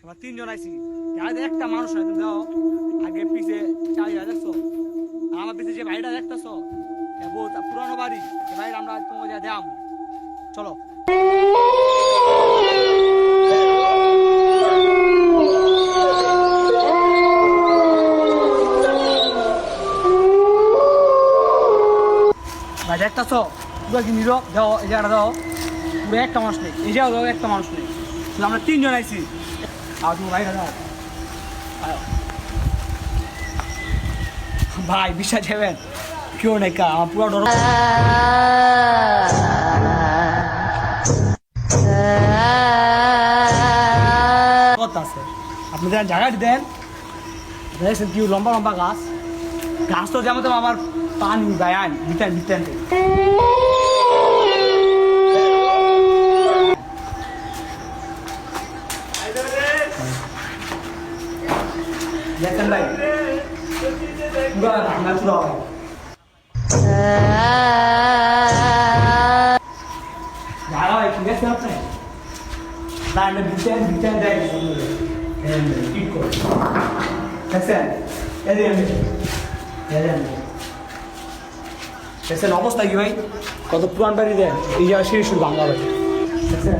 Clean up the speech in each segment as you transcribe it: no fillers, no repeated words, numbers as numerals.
আমরা তিনজন আইছি একটা মানুষ নাই, তুমি দাও আগে পিছে চারিয়া দেখছো, আর আমার পিছে যে ভাইটা দেখতেছো বহুত পুরানো বাড়ি, ভাই আমরা তোমাকে দেখাম, চলো। ভাই দেখতেছো পুরো কি নীরব, দাও এই জায়গাটা দাও, পুরো একটা মানুষ নেই, এই জায়গা দাও একটা মানুষ নেই, শুধু আমরা তিনজন আইছি। আর তুমি ভাইটা দাও ভাই, বিশ্বাস যাবেন কেউ নেই কা, আমার পুরো ডর আছে। আপনি দেন জায়গাটি দেন, দেখছেন কি লম্বা লম্বা গাছ, গাছ তো যেমন তো আমার পানি গায়ান দিতেন দিতেন দেখেন ভাই পুরো ভাঙা পুরো ভাই। জায়গা ভাই ঠিক আছে আপনি না, আমি দিতেন দিতেন দেয় ঠিক করে দেখছেন, দেখছেন অবস্থা কি ভাই, কত পুরান বাড়ি দেন, এই জায়গায় সিঁড়ি শুরু বাংলা ভাই দেখছেন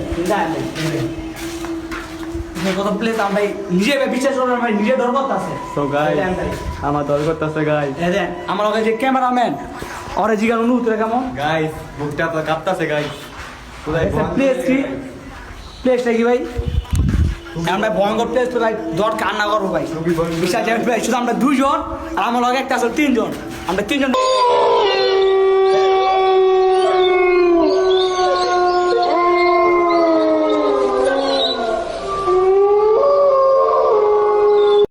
কত প্লেস, আমরা নিজে বিশ্বাস করবেন ভাই, নিজে ডর করতেছে। তো গাই আমার দল করতেছে গাই, দেন আমার ওকে যে ক্যামেরাম্যান ওরে জিগার অনুভূতিটা কেমন গাইস বুকটা তো কাঁপতাছে গাইস। প্লেস কি, প্লেসটা কি ভাই, আমরা ভয়ঙ্কর প্লেস তো ভাই, দর কান্না করবো ভাই, বিশ্বাস ভাই, শুধু আমরা দুজন আর আমার লগে একটা আছে তিনজন, আমরা তিনজন।